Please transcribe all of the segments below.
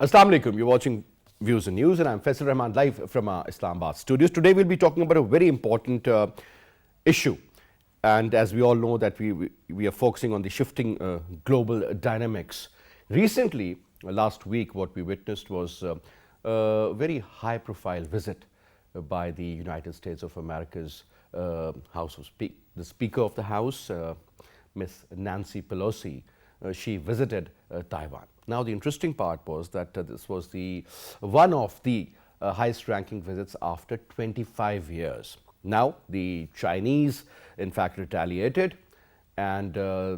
Assalamu alaikum. You're watching Views and News, and I'm Faisal Rehman live from our Islamabad studios. Today we'll be talking about a very important issue, and as we all know that we are focusing on the shifting global dynamics. Recently, last week, what we witnessed was a very high-profile visit by the United States of America's the Speaker of the House, Miss Nancy Pelosi. She visited Taiwan. Now, the interesting part was that this was one of the highest ranking visits after 25 years. Now, the Chinese, in fact, retaliated, and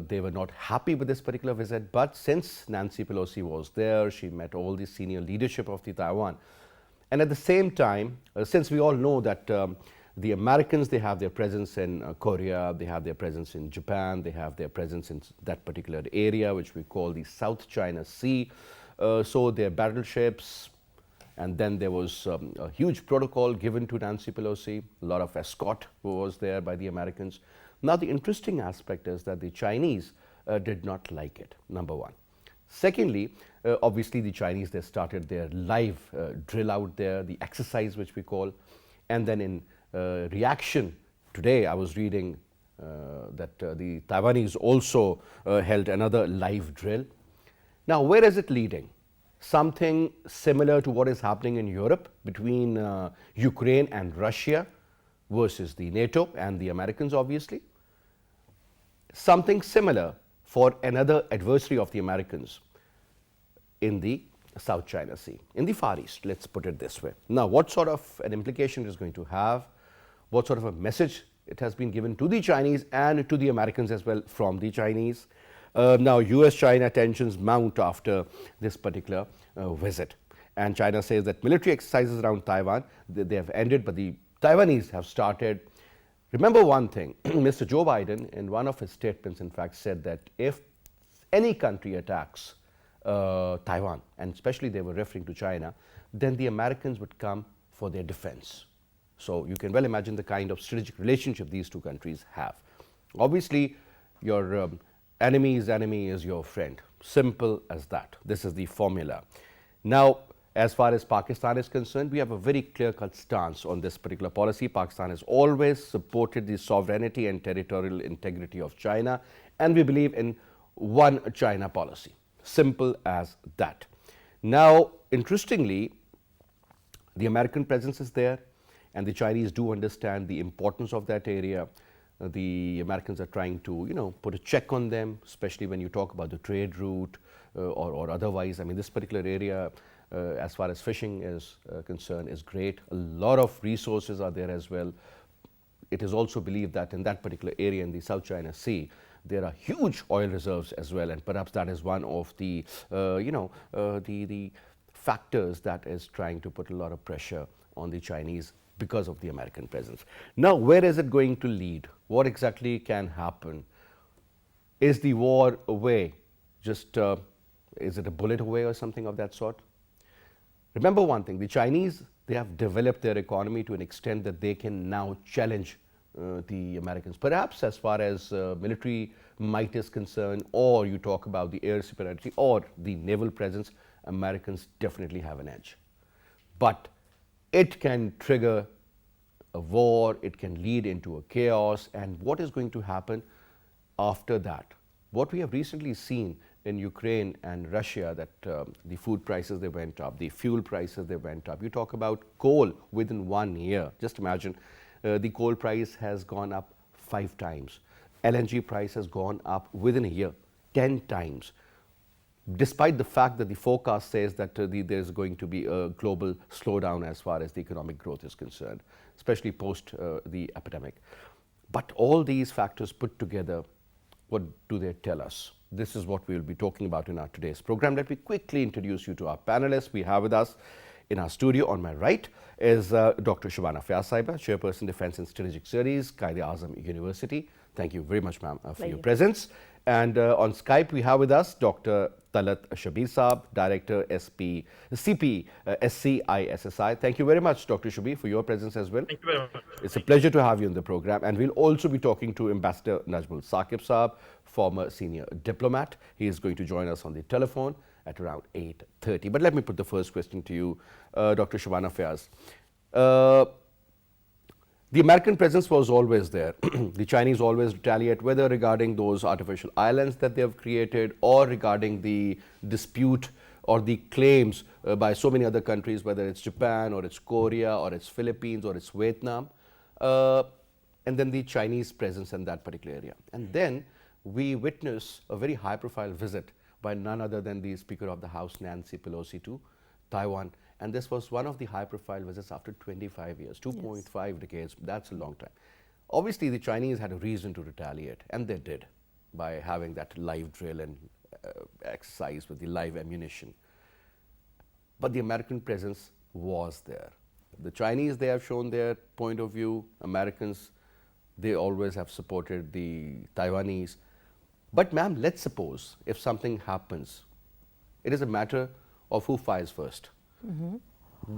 they were not happy with this particular visit. But since Nancy Pelosi was there, she met all the senior leadership of the Taiwan. And at the same time, since we all know that the Americans, they have their presence in Korea, they have their presence in Japan, they have their presence in that particular area, which we call the South China Sea. So their battleships, and then there was a huge protocol given to Nancy Pelosi. A lot of escort was there by the Americans. Now, the interesting aspect is that the Chinese did not like it, number one. Secondly, obviously the Chinese, they started their live drill out there, the exercise which we call, and then in reaction, today I was reading that the Taiwanese also held another live drill. Now, where is it leading? Something similar to what is happening in Europe between Ukraine and Russia versus the NATO and the Americans, obviously. Something similar for another adversary of the Americans in the South China Sea, in the Far East, let's put it this way. Now, what sort of an implication it is going to have? What sort of a message it has been given to the Chinese and to the Americans as well from the Chinese? Now, U.S.-China tensions mount after this particular visit. And China says that military exercises around Taiwan, they have ended, but the Taiwanese have started. Remember one thing, Mr. Joe Biden, in one of his statements, in fact, said that if any country attacks Taiwan, and especially they were referring to China, then the Americans would come for their defense. So you can well imagine the kind of strategic relationship these two countries have. Obviously, your enemy's enemy is your friend. Simple as that. This is the formula. Now, as far as Pakistan is concerned, we have a very clear-cut stance on this particular policy. Pakistan has always supported the sovereignty and territorial integrity of China, and we believe in one China policy. Simple as that. Now, interestingly, the American presence is there, and the Chinese do understand the importance of that area. The Americans are trying to, put a check on them, especially when you talk about the trade route or otherwise. I mean, this particular area, as far as fishing is concerned, is great. A lot of resources are there as well. It is also believed that in that particular area in the South China Sea, there are huge oil reserves as well, and perhaps that is one of the, the factors that is trying to put a lot of pressure on the Chinese because of the American presence. Now, where is it going to lead? What exactly can happen? Is the war away? Just, is it a bullet away or something of that sort? Remember one thing, the Chinese, they have developed their economy to an extent that they can now challenge the Americans. Perhaps as far as military might is concerned, or you talk about the air superiority or the naval presence, Americans definitely have an edge. But it can trigger a war, it can lead into a chaos, and what is going to happen after that? What we have recently seen in Ukraine and Russia, that the food prices, they went up, the fuel prices, they went up. You talk about coal within 1 year. Just imagine, the coal price has gone up 5 times. LNG price has gone up within a year 10 times. Despite the fact that the forecast says that there's going to be a global slowdown as far as the economic growth is concerned, especially post the epidemic. But all these factors put together, what do they tell us? This is what we will be talking about in our today's program. Let me quickly introduce you to our panelists. We have with us in our studio on my right is Dr. Shabana Fayyaz, Chairperson, Defense and Strategic Studies, Quaid-e-Azam University. Thank you very much, ma'am, for your presence. And on Skype, we have with us Dr. Talat Shabbir, Director, CPSC, ISSI. Thank you very much, Dr. Shabbir, for your presence as well. Thank you very much. It's a pleasure to have you on the program. And we'll also be talking to Ambassador Najm Saqib, former senior diplomat. He is going to join us on the telephone. at around 8:30. But let me put the first question to you, Dr. Shabana Fayyaz. The American presence was always there. The Chinese always retaliate, whether regarding those artificial islands that they have created or regarding the dispute or the claims by so many other countries, whether it's Japan or it's Korea or it's Philippines or it's Vietnam, and then the Chinese presence in that particular area. And then we witness a very high-profile visit by none other than the Speaker of the House, Nancy Pelosi, to Taiwan. And this was one of the high-profile visits after 25 years, 2.5 decades. That's a long time. Obviously, the Chinese had a reason to retaliate, and they did, by having that live drill and exercise with the live ammunition. But the American presence was there. The Chinese, they have shown their point of view. Americans, they always have supported the Taiwanese. But ma'am, let's suppose if something happens, it is a matter of who fires first.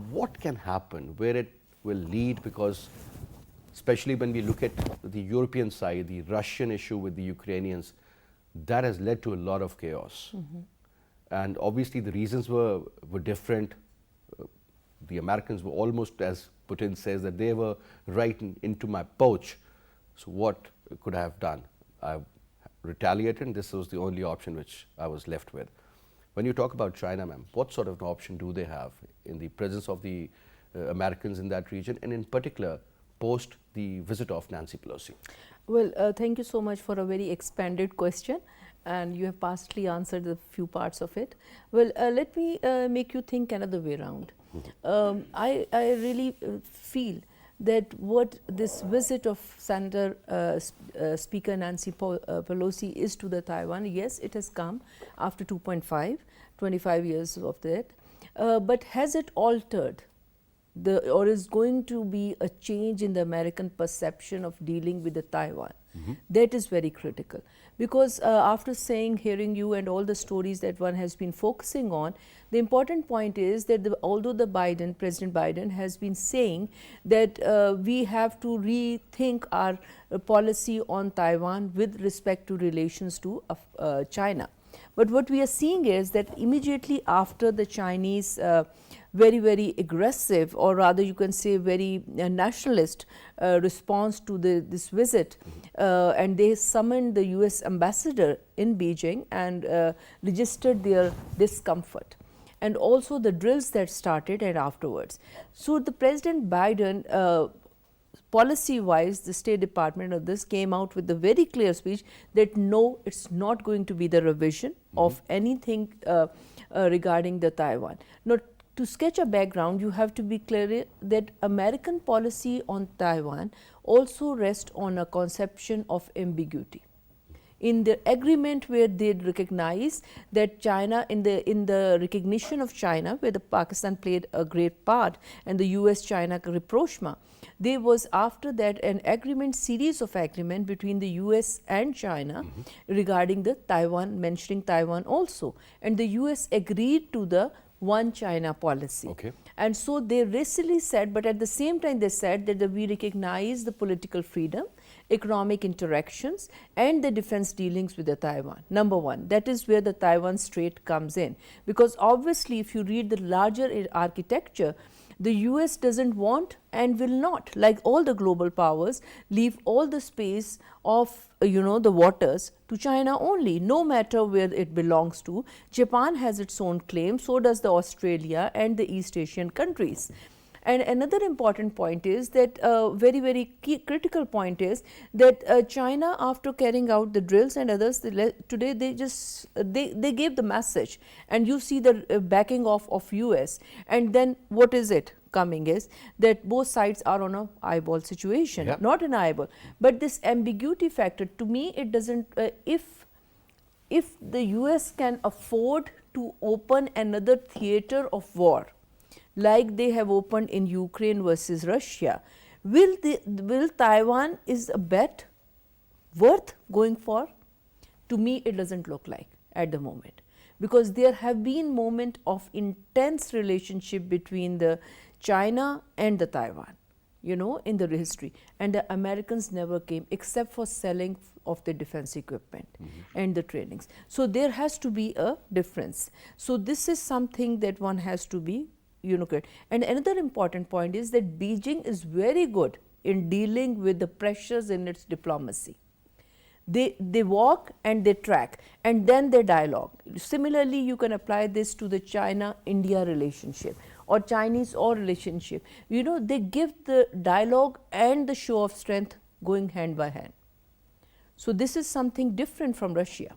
What can happen, where it will lead, because especially when we look at the European side, the Russian issue with the Ukrainians, that has led to a lot of chaos. And obviously the reasons were different. The Americans were almost, as Putin says, that they were right into my pouch. So what could I have done? I retaliated, and this was the only option which I was left with. When you talk about China, ma'am, what sort of an option do they have in the presence of the Americans in that region, and in particular post the visit of Nancy Pelosi? Well, thank you so much for a very expanded question, and you have partially answered a few parts of it. Well, let me make you think another way around. I really feel that what this visit of Senator Speaker Nancy Pelosi is to the Taiwan, yes, it has come after 25 years of that, but has it altered or is going to be a change in the American perception of dealing with the Taiwan? That is very critical, because after hearing you and all the stories that one has been focusing on, the important point is that although President Biden has been saying that we have to rethink our policy on Taiwan with respect to relations to China. But what we are seeing is that immediately after the Chinese very, very aggressive, or rather you can say very nationalist response to this visit, and they summoned the U.S. ambassador in Beijing and registered their discomfort, and also the drills that started and afterwards. So the President Biden, policy-wise, the State Department of this came out with a very clear speech that no, it's not going to be the revision of anything regarding the Taiwan. Now, to sketch a background, you have to be clear that American policy on Taiwan also rests on a conception of ambiguity. In the agreement where they recognize that China, in the recognition of China, where the Pakistan played a great part, and the US-China rapprochement, there was after that an agreement, series of agreement between the US and China regarding the Taiwan, mentioning Taiwan also, and the US agreed to the one China policy. And so they recently said, but at the same time they said that we recognize the political freedom, economic interactions, and the defense dealings with the Taiwan. Number one, that is where the Taiwan Strait comes in, because obviously if you read the larger architecture, the US doesn't want and will not, like all the global powers, leave all the space of the waters to China only, no matter where it belongs to. Japan has its own claim, so does the Australia and the East Asian countries. And another important point is that very, very key critical point is that China, after carrying out the drills and others, today they gave the message, and you see the backing off of US, and then what is it coming is that both sides are on a eyeball situation, not an eyeball, but this ambiguity factor, to me it doesn't, if the US can afford to open another theater of war, like they have opened in Ukraine versus Russia, will Taiwan is a bet worth going for? To me, it doesn't look like at the moment, because there have been moments of intense relationship between the China and the Taiwan. in the history. And the Americans never came except for selling of the defense equipment and the trainings. So there has to be a difference. So this is something that one has to be, correct. And another important point is that Beijing is very good in dealing with the pressures in its diplomacy. They walk and they track and then they dialogue. Similarly, you can apply this to the China-India relationship or Chinese or relationship. They give the dialogue and the show of strength going hand by hand. So this is something different from Russia.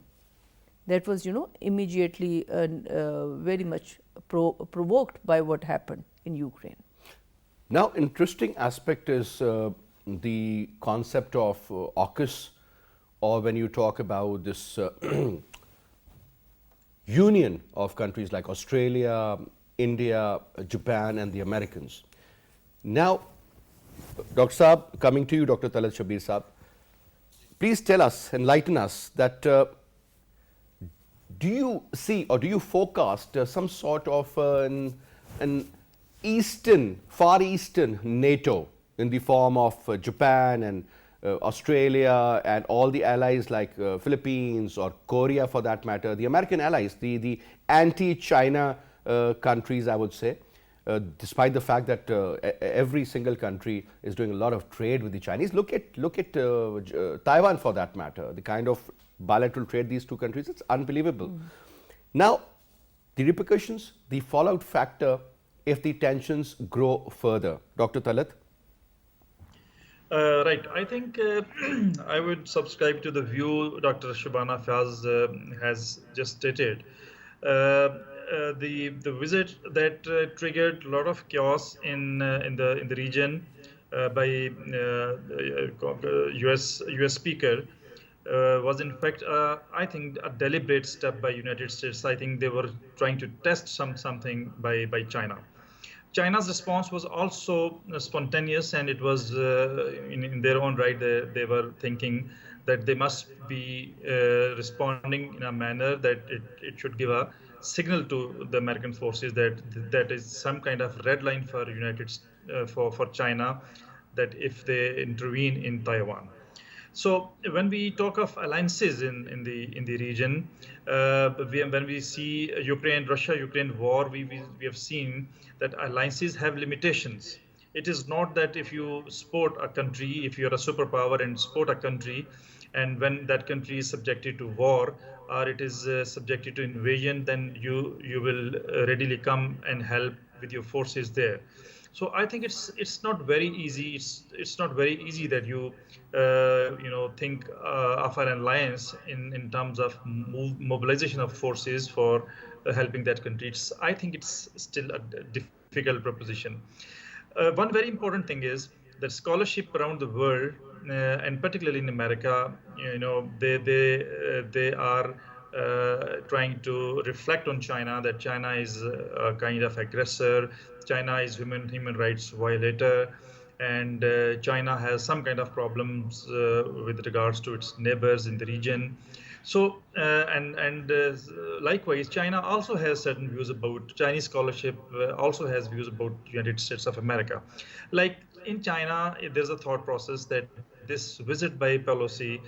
That was, immediately very much provoked by what happened in Ukraine. Now, interesting aspect is the concept of AUKUS, or when you talk about this union of countries like Australia, India, Japan and the Americans. Now, Dr. Saab, coming to you, Dr. Talat Shabbir Saab, please tell us, enlighten us that do you see or do you forecast some sort of an Far Eastern NATO in the form of Japan and Australia and all the allies like Philippines or Korea for that matter, the American allies, the anti-China countries, I would say, despite the fact that every single country is doing a lot of trade with the Chinese. Look at Taiwan for that matter, the kind of bilateral trade these two countries, it's unbelievable. Now, the repercussions, the fallout factor if the tensions grow further. Dr. Talat? Right. I think I would subscribe to the view Dr. Shabana Fayyaz has just stated. The visit that triggered a lot of chaos in the region by U.S. speaker was in fact I think a deliberate step by United States. I think they were trying to test something by China. China's response was also spontaneous, and it was in their own right. They were thinking that they must be responding in a manner that it should give a signal to the American forces that is some kind of red line for for China, that if they intervene in Taiwan. So when we talk of alliances in the region, when we see Russia-Ukraine war, we have seen that alliances have limitations. It is not that if you support a country, if you're a superpower and support a country, and when that country is subjected to war or it is subjected to invasion, then you will readily come and help with your forces there. So I think it's not very easy. It's not very easy that you think of an alliance in terms of mobilization of forces for helping that country. I think it's still a difficult proposition. One very important thing is that scholarship around the world, and particularly in America, they are trying to reflect on China, that China is a kind of aggressor, China is human rights violator, and China has some kind of problems with regards to its neighbors in the region. So likewise, China also has certain views about Chinese scholarship. Also has views about United States of America. Like in China, there's a thought process that this visit by Pelosi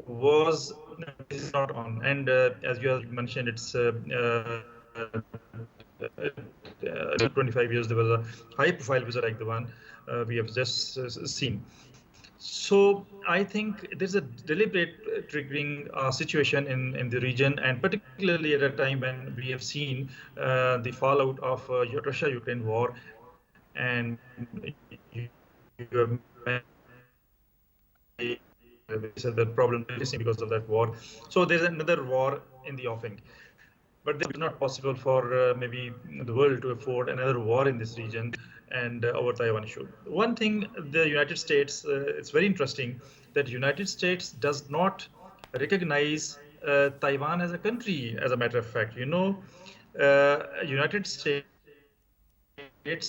was not on, and as you have mentioned, it's 25 years there was a high-profile visit like the one we have just seen. So I think there's a deliberate triggering situation in the region, and particularly at a time when we have seen the fallout of Russia-Ukraine war, and you have said that problem facing because of that war. So there's another war in the offing. But it's not possible for maybe the world to afford another war in this region and over Taiwan issue. One thing, the United States, it's very interesting that United States does not recognize Taiwan as a country, as a matter of fact. United States,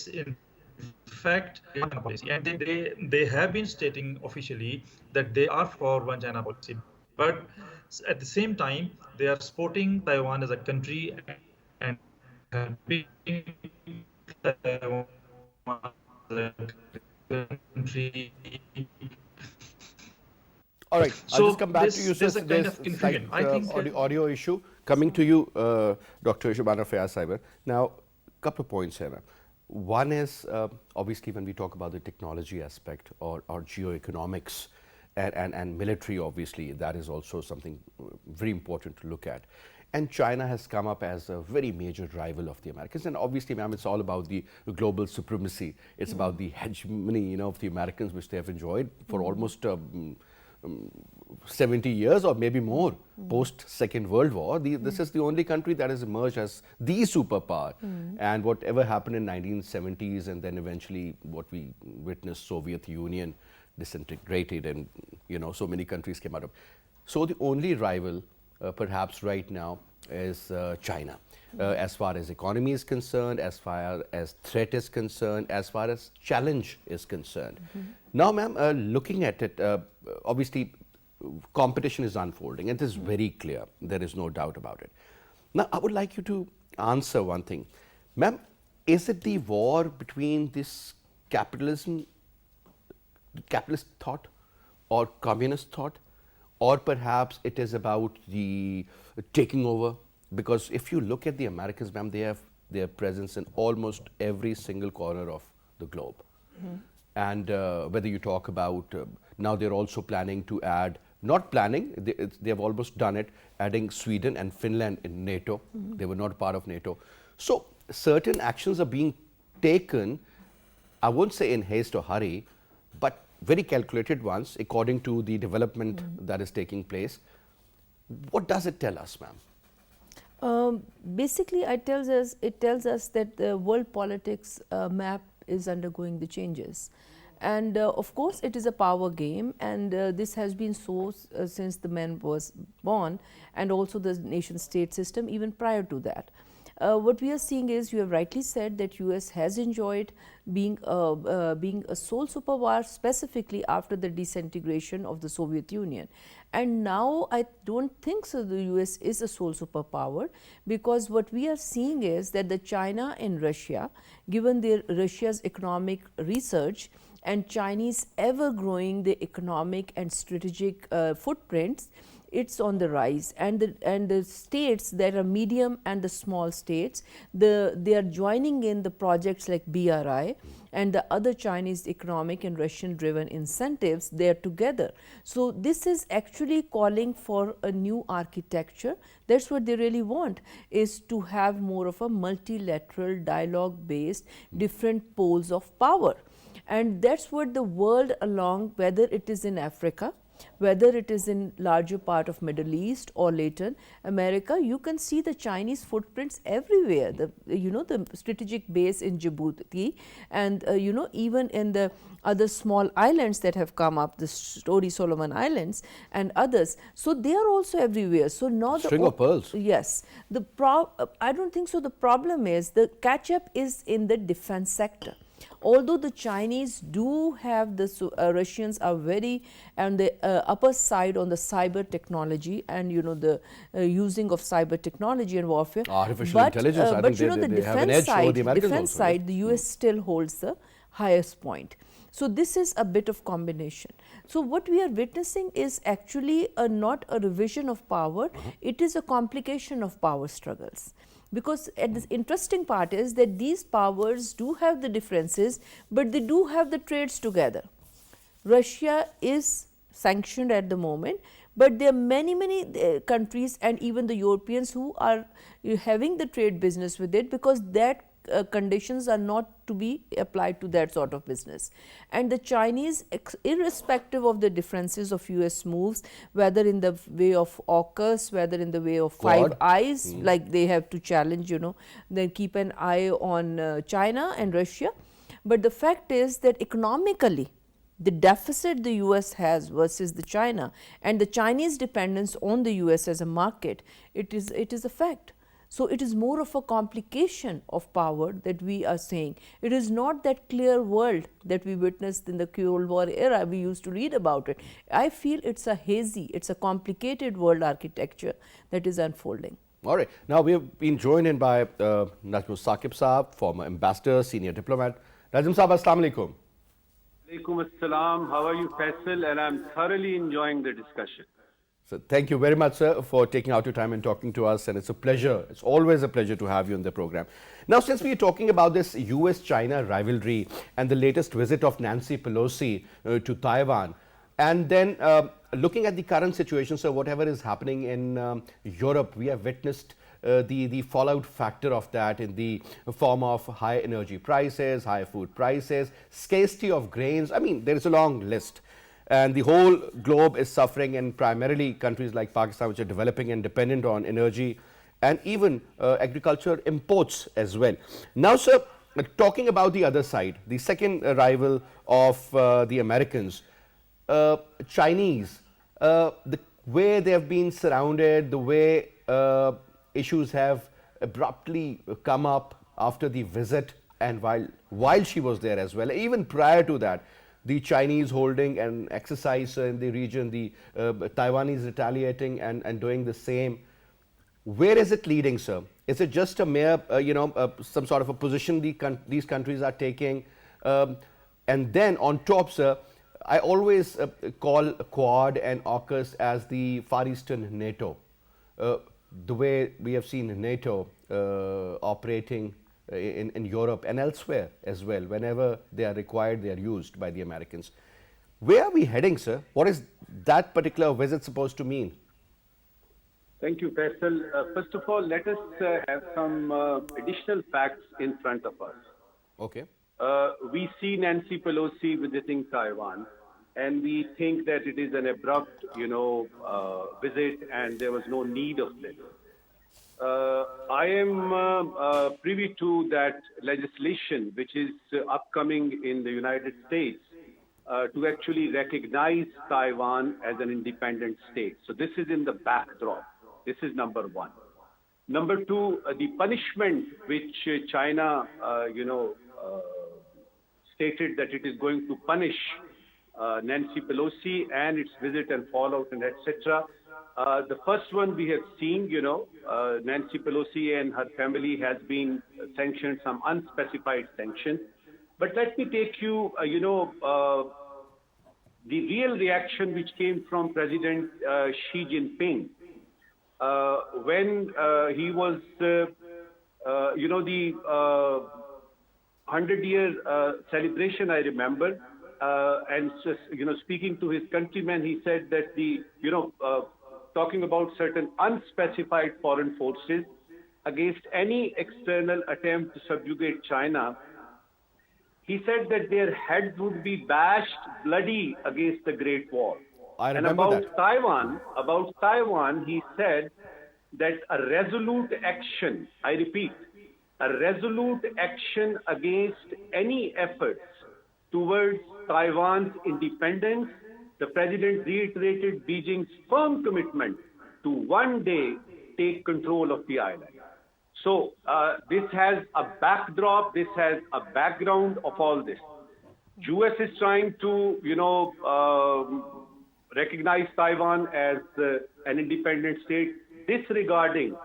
in fact, policy, and they have been stating officially that they are for one China policy, but at the same time they are supporting Taiwan as a country and being country. All right, I'll So just come back to you. there's a kind There's of a slight confusion. I think audio issue coming to you, Dr. Shabana Fayyaz Cyber. Now, couple of points here, ma'am. One is obviously when we talk about the technology aspect or geoeconomics and military, obviously that is also something very important to look at. And China has come up as a very major rival of the Americans. And obviously, ma'am, it's all about the global supremacy. It's about the hegemony, of the Americans, which they have enjoyed for almost 70 years or maybe more post Second World War. This is the only country that has emerged as the superpower. And whatever happened in 1970s and then eventually what we witnessed, Soviet Union disintegrated and so many countries came out of. So the only rival perhaps right now is China. As far as economy is concerned, as far as threat is concerned, as far as challenge is concerned. Now, ma'am, looking at it, obviously competition is unfolding and it is very clear. There is no doubt about it. Now, I would like you to answer one thing. Ma'am, is it the war between this capitalist thought or communist thought, or perhaps it is about the taking over? Because if you look at the Americans, ma'am, they have their presence in almost every single corner of the globe. And whether you talk about, now they're also planning to add, not planning, they have almost done it, adding Sweden and Finland in NATO. They were not part of NATO. So certain actions are being taken, I won't say in haste or hurry, but very calculated ones according to the development that is taking place. What does it tell us, ma'am? Basically, it tells us that the world politics map is undergoing the changes. And of course, it is a power game, and this has been so since the man was born, and also the nation state system even prior to that. What we are seeing is, you have rightly said that US has enjoyed being a sole superpower, specifically after the disintegration of the Soviet Union. And now I don't think so the US is a sole superpower, because what we are seeing is that the China and Russia, given Russia's economic research and Chinese ever growing the economic and strategic footprints, it's on the rise, and the states that are medium and the small states, they are joining in the projects like BRI and the other Chinese economic and Russian driven incentives. They are together. So this is actually calling for a new architecture. That's what they really want, is to have more of a multilateral dialogue based different poles of power. And that's what the world along, whether it is in Africa, whether it is in larger part of Middle East or Latin America, you can see the Chinese footprints everywhere. The strategic base in Djibouti, and even in the other small islands that have come up, the Story Solomon Islands and others. So they are also everywhere. So now the string of pearls. Yes, I don't think so. The problem is the catch up is in the defense sector. Although the Chinese do have the Russians are very on the upper side on the cyber technology and the using of cyber technology and warfare. Artificial intelligence. I think the they have an edge over the Americans also, side, the US still holds the highest point. So this is a bit of combination. So what we are witnessing is actually not a revision of power. It is a complication of power struggles. Because the interesting part is that these powers do have the differences, but they do have the trades together. Russia is sanctioned at the moment, but there are many countries and even the Europeans who are having the trade business with it, because that conditions are not to be applied to that sort of business. And the Chinese, irrespective of the differences of US moves, whether in the way of AUKUS, whether in the way of Five Eyes, like they have to challenge, then keep an eye on China and Russia. But the fact is that economically, the deficit the US has versus the China and the Chinese dependence on the US as a market, it is a fact. So it is more of a complication of power that we are saying. It is not that clear world that we witnessed in the Cold War era. We used to read about it. I feel it's a hazy, it's a complicated world architecture that is unfolding. All right. Now we have been joined in by Najm Saqib Saab, former ambassador, senior diplomat. Najm Saab, Assalamu alaikum. Alaikum assalam. How are you, Faisal? And I'm thoroughly enjoying the discussion. So thank you very much, sir, for taking out your time and talking to us. And it's a pleasure. It's always a pleasure to have you on the program. Now, since we are talking about this US-China rivalry and the latest visit of Nancy Pelosi to Taiwan, and then looking at the current situation, so whatever is happening in Europe, we have witnessed the fallout factor of that in the form of high energy prices, high food prices, scarcity of grains. I mean, there is a long list. And the whole globe is suffering, and primarily countries like Pakistan, which are developing and dependent on energy and even agriculture imports as well. Now, sir, talking about the other side, the second rival of the Americans, Chinese, the way they have been surrounded, the way issues have abruptly come up after the visit, and while she was there as well, even prior to that, the Chinese holding an exercise in the region, the Taiwanese retaliating and doing the same. Where is it leading, sir? Is it just a mere, some sort of a position these countries are taking? And then on top, sir, I always call Quad and AUKUS as the Far Eastern NATO. The way we have seen NATO operating in Europe and elsewhere as well. Whenever they are required, they are used by the Americans. Where are we heading, sir? What is that particular visit supposed to mean? Thank you, Faisal. First of all, let us have some additional facts in front of us. Okay. We see Nancy Pelosi visiting Taiwan, and we think that it is an abrupt, visit, and there was no need of this. I am privy to that legislation which is upcoming in the United States to actually recognize Taiwan as an independent state. So this is in the backdrop. This is number one. Number two, the punishment which China, stated that it is going to punish Nancy Pelosi and its visit and fallout and etc. The first one we have seen, Nancy Pelosi and her family has been sanctioned, some unspecified sanctions. But let me take you, the real reaction which came from President Xi Jinping when he was, the 100-year celebration, I remember, and just, speaking to his countrymen, he said that talking about certain unspecified foreign forces against any external attempt to subjugate China, he said that their heads would be bashed bloody against the Great Wall. I remember and about Taiwan, he said that a resolute action, I repeat, a resolute action against any efforts towards Taiwan's independence. The president reiterated Beijing's firm commitment to one day take control of the island. So this has a backdrop, this has a background of all this. US is trying to, recognize Taiwan as an independent state, disregarding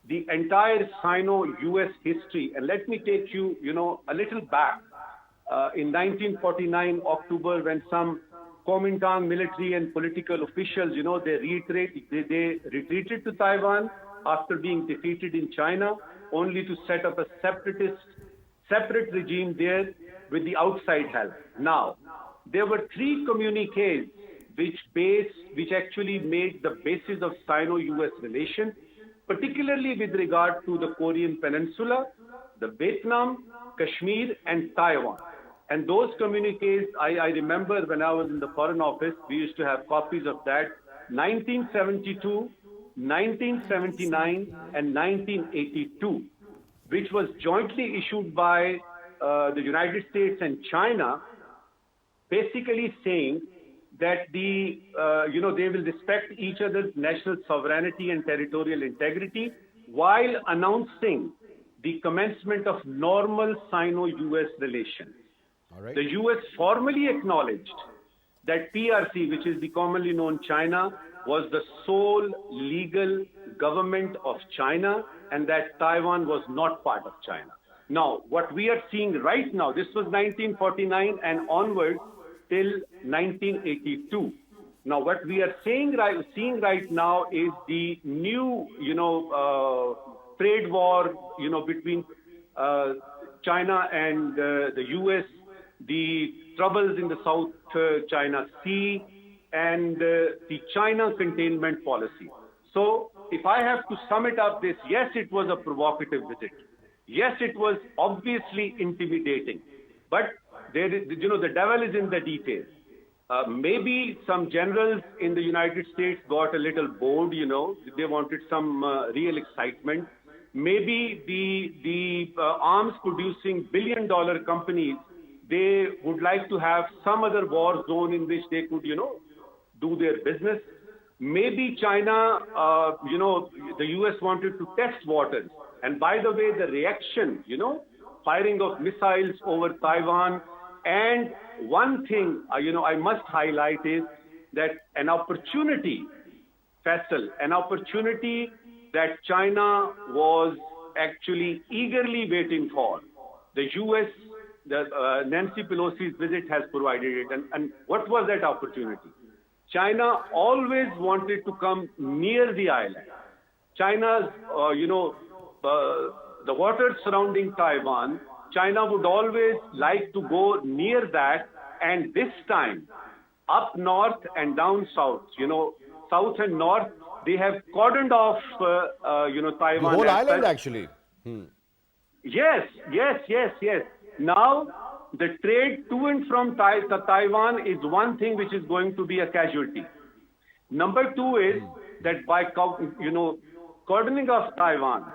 the entire Sino-US history. And let me take you, a little back. In 1949 October, when some Kuomintang military and political officials, they retreated to Taiwan after being defeated in China, only to set up a separate regime there with the outside help. Now, there were three communiques which actually made the basis of Sino-US relations, particularly with regard to the Korean Peninsula, the Vietnam, Kashmir, and Taiwan. And those communiques, I remember when I was in the Foreign Office, we used to have copies of that, 1972, 1979, and 1982, which was jointly issued by the United States and China, basically saying that they will respect each other's national sovereignty and territorial integrity while announcing the commencement of normal Sino-US relations. All right. The US formally acknowledged that PRC, which is the commonly known China, was the sole legal government of China and that Taiwan was not part of China. Now, what we are seeing right now, this was 1949 and onwards till 1982. Now, what we are seeing right now is the new, trade war, between China and the U.S., the troubles in the South China Sea, and the China containment policy. So, if I have to sum it up, yes, it was a provocative visit. Yes, it was obviously intimidating. But there is, the devil is in the details. Maybe some generals in the United States got a little bored, they wanted some real excitement. Maybe the arms-producing billion-dollar companies, they would like to have some other war zone in which they could, do their business. Maybe China, the U.S. wanted to test waters. And by the way, the reaction, firing of missiles over Taiwan. And one thing, I must highlight is that an opportunity, Faisal, an opportunity that China was actually eagerly waiting for. The U.S., Nancy Pelosi's visit has provided it. And what was that opportunity? China always wanted to come near the island. China's, the waters surrounding Taiwan, China would always like to go near that, and this time, up north and down south, south and north, they have cordoned off, Taiwan. The whole island, actually. Yes. Now, the trade to and from Taiwan is one thing which is going to be a casualty. Number two is that by, cordoning off Taiwan,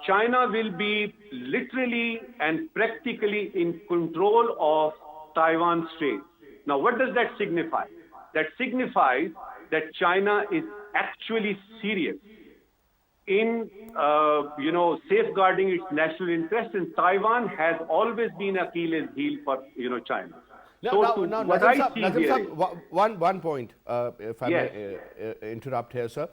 China will be literally and practically in control of Taiwan Strait. Now, what does that signify? That signifies that China is actually serious in, safeguarding its national interest, and Taiwan has always been Achilles' heel for, China. One point, if I may interrupt here, sir.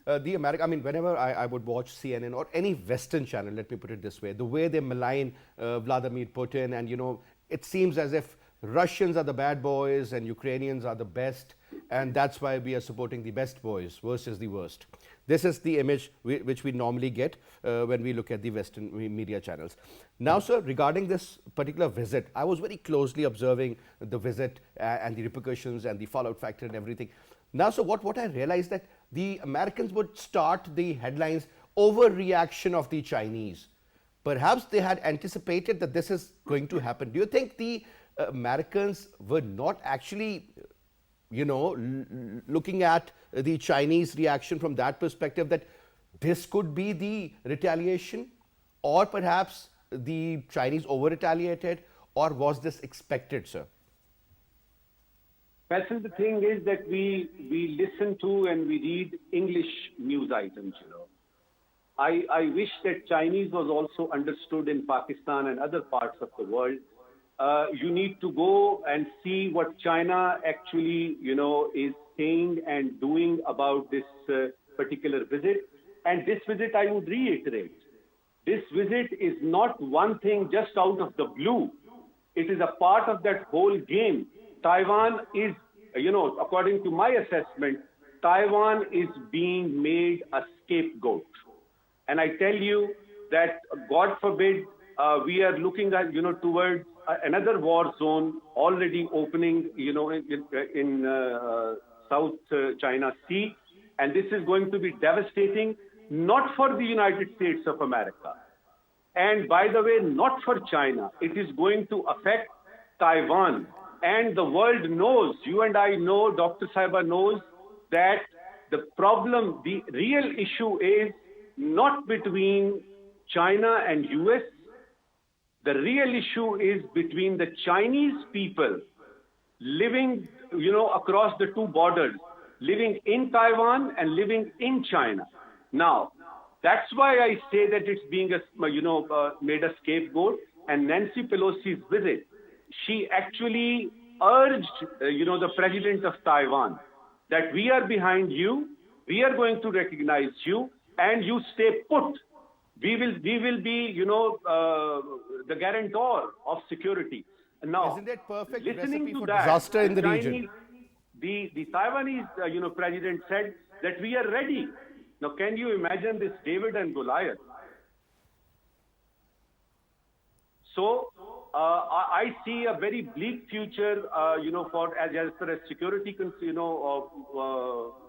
Whenever I would watch CNN or any Western channel, let me put it this way, the way they malign Vladimir Putin, and, it seems as if Russians are the bad boys and Ukrainians are the best, and that's why we are supporting the best boys versus the worst. This is the image which we normally get when we look at the Western media channels. Now, sir, regarding this particular visit, I was very closely observing the visit and the repercussions and the fallout factor and everything. Now, so what I realized that the Americans would start the headlines, overreaction of the Chinese. Perhaps they had anticipated that this is going to happen. Do you think the Americans were not actually, looking at the Chinese reaction from that perspective, that this could be the retaliation, or perhaps the Chinese over-retaliated, or was this expected, sir? Faisal, the thing is that we listen to and we read English news items, I wish that Chinese was also understood in Pakistan and other parts of the world. You need to go and see what China actually, is saying and doing about this particular visit. And this visit, I would reiterate, this visit is not one thing just out of the blue. It is a part of that whole game. Taiwan is, according to my assessment, Taiwan is being made a scapegoat. And I tell you that, God forbid, we are looking at, towards another war zone already opening, in South China Sea. And this is going to be devastating, not for the United States of America. And by the way, not for China. It is going to affect Taiwan. And the world knows, you and I know, Dr. Saiba knows, that the problem, the real issue is not between China and U.S. The real issue is between the Chinese people living, across the two borders, living in Taiwan and living in China. Now, that's why I say that it's being, made a scapegoat. And Nancy Pelosi's visit, she actually urged, the president of Taiwan that we are behind you, we are going to recognize you, and you stay put. We will be, the guarantor of security. Now, Isn't it perfect listening recipe to for that, disaster in the Chinese, region? the Taiwanese, president said that we are ready. Now, can you imagine this David and Goliath? So, I see a very bleak future, for as far as security,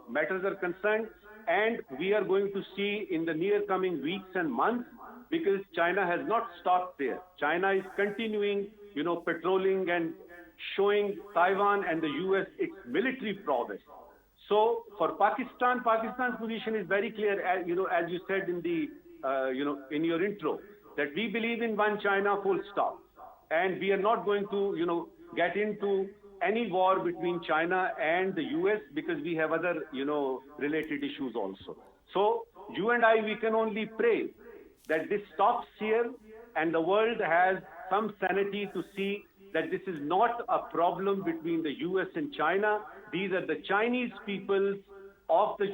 matters are concerned. And we are going to see in the near coming weeks and months, because China has not stopped there. China is continuing, patrolling and showing Taiwan and the U.S. its military prowess. So for Pakistan's position is very clear, as you said in the, in your intro, that we believe in one China, full stop. And we are not going to, get into any war between China and the U.S. because we have other, related issues also. So you and I, we can only pray that this stops here and the world has some sanity to see that this is not a problem between the U.S. and China. These are the Chinese people of the,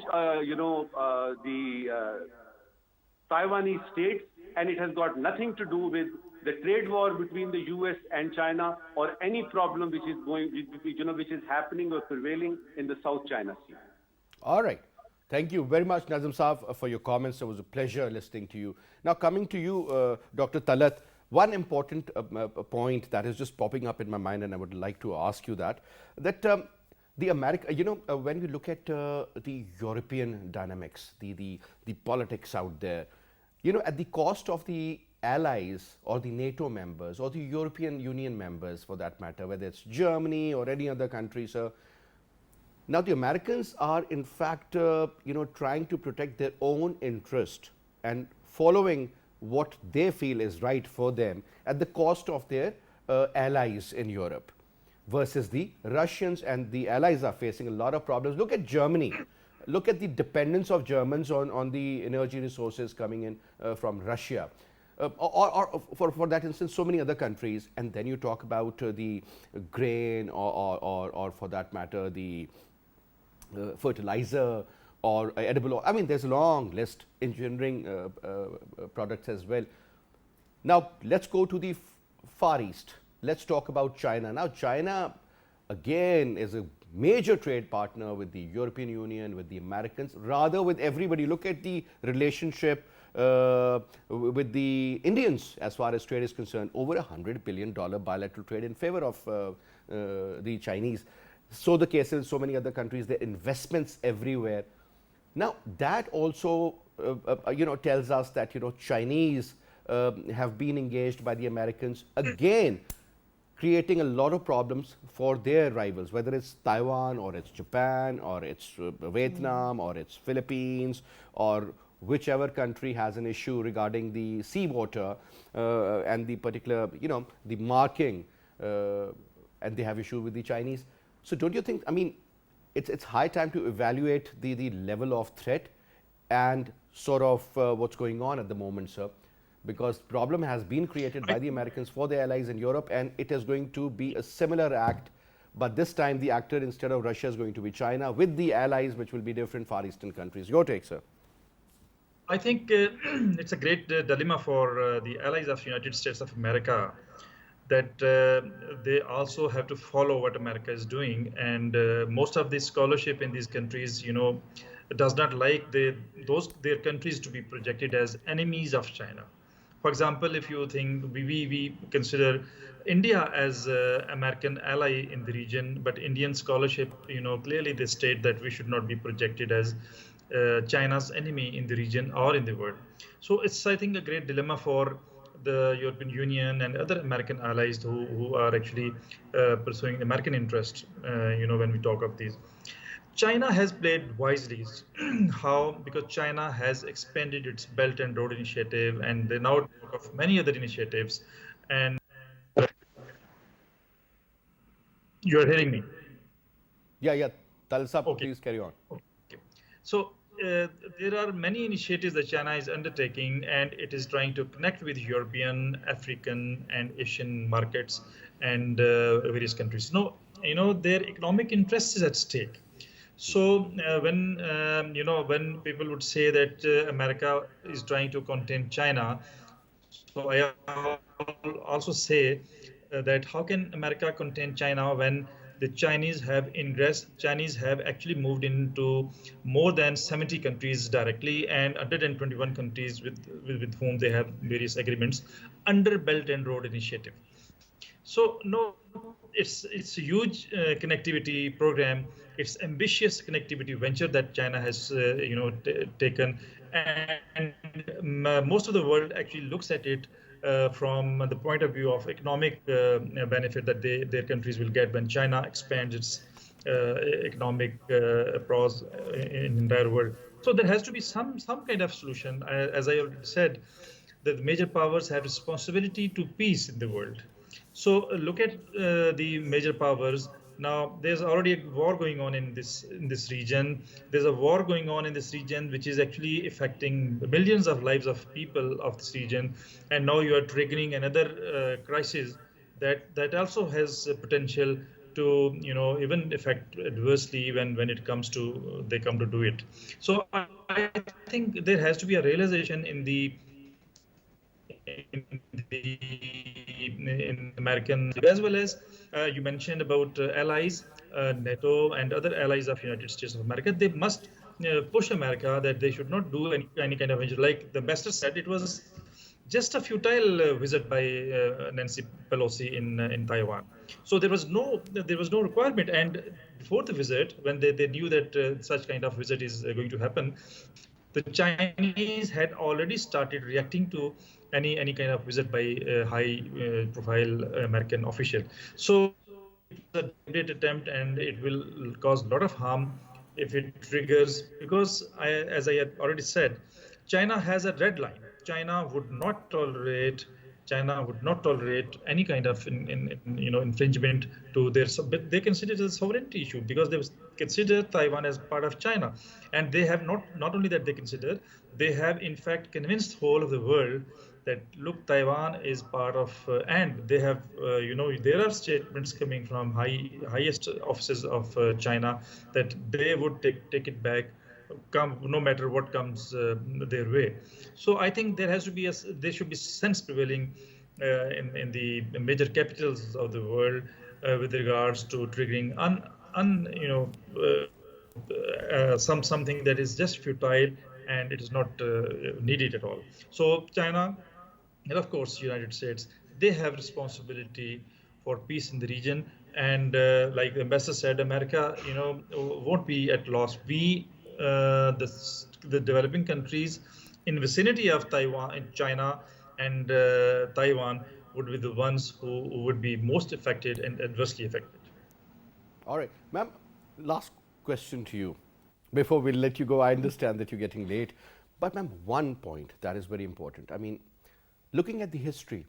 Taiwanese states, and it has got nothing to do with the trade war between the U.S. and China or any problem which is which is happening or prevailing in the South China Sea. All right. Thank you very much, Najm Saab, for your comments. It was a pleasure listening to you. Now, coming to you, Dr. Talat, one important point that is just popping up in my mind, and I would like to ask you that the America, when we look at the European dynamics, the politics out there, at the cost of the allies or the NATO members or the European Union members, for that matter, whether it's Germany or any other country, sir. Now, the Americans are in fact, trying to protect their own interest and following what they feel is right for them at the cost of their allies in Europe, versus the Russians, and the allies are facing a lot of problems. Look at Germany. Look at the dependence of Germans on the energy resources coming in from Russia. Or for that instance, so many other countries. And then you talk about the grain or for that matter, the fertilizer or edible oil. I mean, there's a long list, engineering products as well. Now, let's go to the Far East. Let's talk about China. Now, China, again, is a major trade partner with the European Union, with the Americans, rather with everybody. Look at the relationship with the Indians as far as trade is concerned. Over $100 billion bilateral trade in favor of the Chinese. So the case in so many other countries, their investments everywhere. Now, that also, tells us that, Chinese have been engaged by the Americans, again, creating a lot of problems for their rivals, whether it's Taiwan or it's Japan or it's Vietnam or it's Philippines or whichever country has an issue regarding the seawater and the particular, the marking, and they have issue with the Chinese. So don't you think, I mean, it's high time to evaluate the level of threat and sort of what's going on at the moment, sir? Because problem has been created by the Americans for their allies in Europe, and it is going to be a similar act, but this time the actor instead of Russia is going to be China, with the allies which will be different Far Eastern countries. Your take, sir? I think it's a great dilemma for the allies of the United States of America, that they also have to follow what America is doing. And most of the scholarship in these countries, does not like their countries to be projected as enemies of China. For example, if you think we consider India as an American ally in the region, but Indian scholarship, clearly they state that we should not be projected as China's enemy in the region or in the world. So it's, I think, a great dilemma for the European Union and other American allies who are actually pursuing American interests, when we talk of these. China has played wisely. How? Because China has expanded its Belt and Road Initiative, and they now talk of many other initiatives. And you are hearing me? Yeah. Talat, okay. Please carry on. Okay. So there are many initiatives that China is undertaking, and it is trying to connect with European, African, and Asian markets and various countries. No, their economic interest is at stake. So when people would say that America is trying to contain China, so I also say that how can America contain China when the Chinese have actually moved into more than 70 countries directly and 121 countries with whom they have various agreements under Belt and Road Initiative. So no, it's a huge connectivity program. It's ambitious connectivity venture that China has taken, and most of the world actually looks at it from the point of view of economic benefit that their countries will get when China expands its economic pros in the entire world. So there has to be some kind of solution. As I already said, that the major powers have responsibility to peace in the world. So look at the major powers. Now there's already a war going on in this region. There's a war going on in this region which is actually affecting millions of lives of people of this region. And now you are triggering another crisis that also has potential to even affect adversely when it comes to they come to do it. So I think there has to be a realization in American, as well as you mentioned about allies, NATO and other allies of United States of America. They must push America that they should not do any kind of injury. Like the ambassador said, it was just a futile visit by Nancy Pelosi in Taiwan. So there was no requirement. And before the visit, when they knew that such kind of visit is going to happen, the Chinese had already started reacting to any kind of visit by a high-profile American official. So it's a deliberate attempt, and it will cause a lot of harm if it triggers. Because as I had already said, China has a red line. China would not tolerate any kind of infringement to their. But they consider it a sovereignty issue because they consider Taiwan as part of China, and they have not only that they have in fact convinced the whole of the world that look, Taiwan is part of, and they have there are statements coming from highest offices of China that they would take it back, no matter what comes their way. So I think there should be sense prevailing in the major capitals of the world with regards to triggering something that is just futile and it is not needed at all. So China and of course United States, they have responsibility for peace in the region. And like the ambassador said, America won't be at loss. The developing countries in vicinity of Taiwan and China and Taiwan would be the ones who would be most affected and adversely affected. All right, ma'am, last question to you. Before we let you go, I understand that you're getting late, but ma'am, one point that is very important. I mean, looking at the history,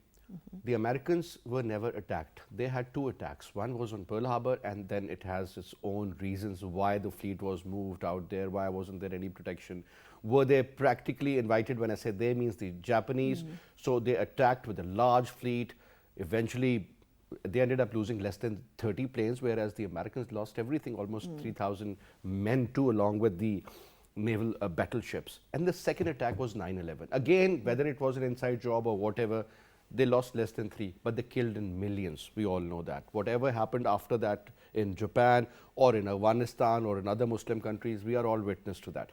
the Americans were never attacked. They had two attacks. One was on Pearl Harbor, and then it has its own reasons why the fleet was moved out there, why wasn't there any protection. Were they practically invited? When I say they, means the Japanese. So they attacked with a large fleet. Eventually, they ended up losing less than 30 planes, whereas the Americans lost everything, almost 3,000 men too, along with the naval battleships. And the second attack was 9/11. Again, whether it was an inside job or whatever, they lost less than 3, but they killed in millions. We all know that. Whatever happened after that in Japan or in Afghanistan or in other Muslim countries, we are all witness to that.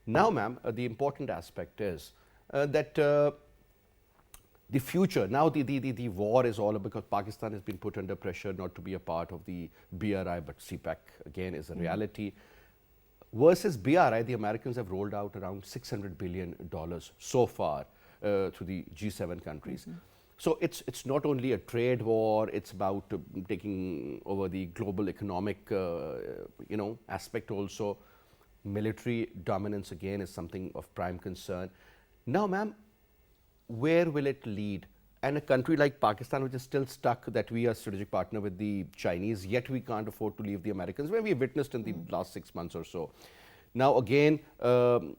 Now, ma'am, the important aspect is that the future, now the war is all about, because Pakistan has been put under pressure not to be a part of the BRI, but CPEC again is a reality. Versus BRI, the Americans have rolled out around $600 billion so far to the G7 countries. So it's not only a trade war, it's about taking over the global economic aspect also. Military dominance again is something of prime concern. Now, ma'am, where will it lead? And a country like Pakistan, which is still stuck that we are a strategic partner with the Chinese, yet we can't afford to leave the Americans, where we have witnessed in the last 6 months or so. Now again, the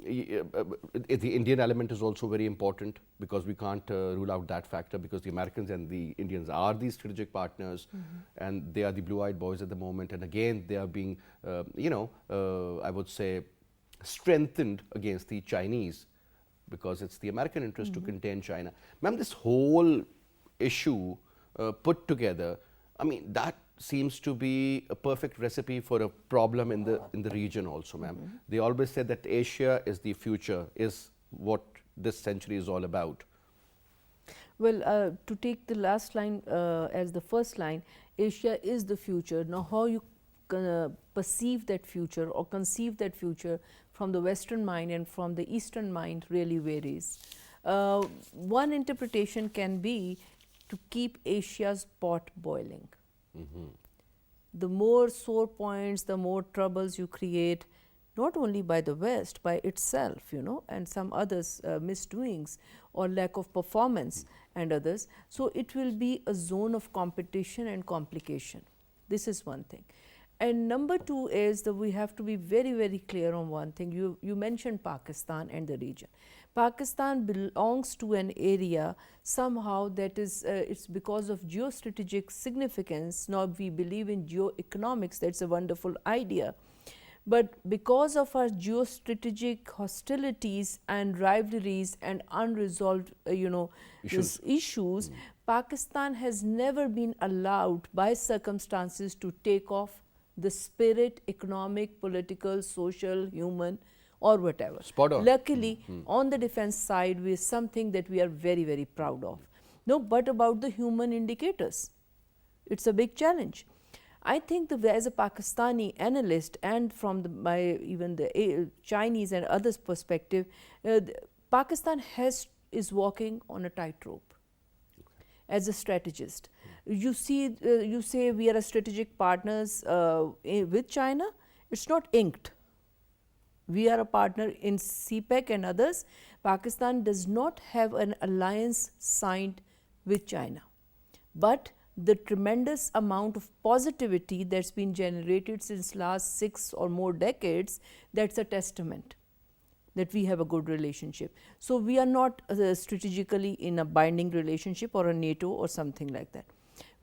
Indian element is also very important, because we can't rule out that factor, because the Americans and the Indians are the strategic partners, and they are the blue-eyed boys at the moment. And again, they are being, I would say, strengthened against the Chinese, because it's the American interest to contain China. Ma'am, this whole issue put together, I mean, that seems to be a perfect recipe for a problem in the region also, ma'am. They always say that Asia is the future, is what this century is all about. Well, to take the last line as the first line, Asia is the future. Now, how you perceive that future or conceive that future from the Western mind and from the Eastern mind really varies. One interpretation can be to keep Asia's pot boiling. The more sore points, the more troubles you create, not only by the West, by itself, and some others misdoings or lack of performance and others. So it will be a zone of competition and complication. This is one thing. And number two is that we have to be very, very clear on one thing. You mentioned Pakistan and the region. Pakistan belongs to an area somehow that is, it's because of geostrategic significance. Now we believe in geoeconomics, that's a wonderful idea. But because of our geostrategic hostilities and rivalries and unresolved, issues, Pakistan has never been allowed by circumstances to take off the spirit, economic, political, social, human, or whatever. Spot on. Luckily, on the defense side, we something that we are very, very proud of. No, but about the human indicators, it's a big challenge. I think as a Pakistani analyst and from even the Chinese and others' perspective, Pakistan is walking on a tightrope as a strategist. You say we are a strategic partners with China. It's not inked. We are a partner in CPEC and others. Pakistan does not have an alliance signed with China. But the tremendous amount of positivity that's been generated since last 6 or more decades, that's a testament that we have a good relationship. So we are not strategically in a binding relationship or a NATO or something like that.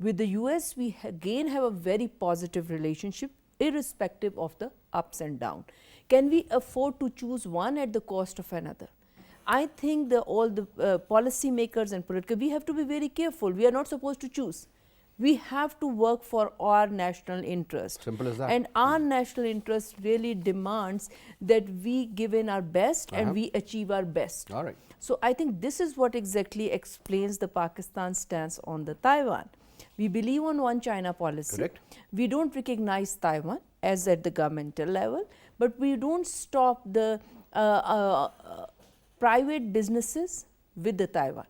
With the US, we again have a very positive relationship, irrespective of the ups and downs. Can we afford to choose one at the cost of another? I think all the policy makers and political, we have to be very careful. We are not supposed to choose. We have to work for our national interest. Simple as that. And our national interest really demands that we give in our best and we achieve our best. All right. So I think this is what exactly explains the Pakistan stance on the Taiwan. We believe on one China policy. Correct. We don't recognize Taiwan as at the governmental level, but we don't stop the private businesses with the Taiwan.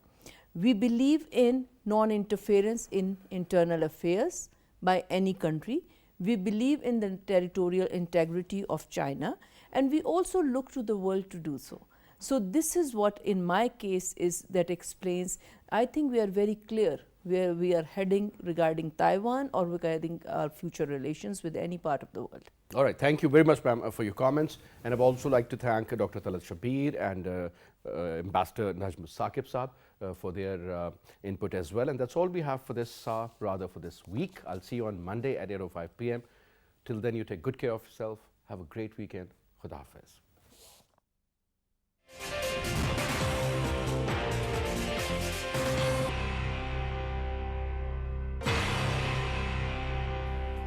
We believe in non-interference in internal affairs by any country. We believe in the territorial integrity of China, and we also look to the world to do so. So this is what in my case is that explains, I think we are very clear where we are heading regarding Taiwan or regarding our future relations with any part of the world. All right, thank you very much, ma'am, for your comments. And I'd also like to thank Dr. Talat Shabbir and Ambassador Najm Saqib Saab for their input as well. And that's all we have for this, for this week. I'll see you on Monday at 8:05 p.m. Till then, you take good care of yourself. Have a great weekend. Khuda Hafiz.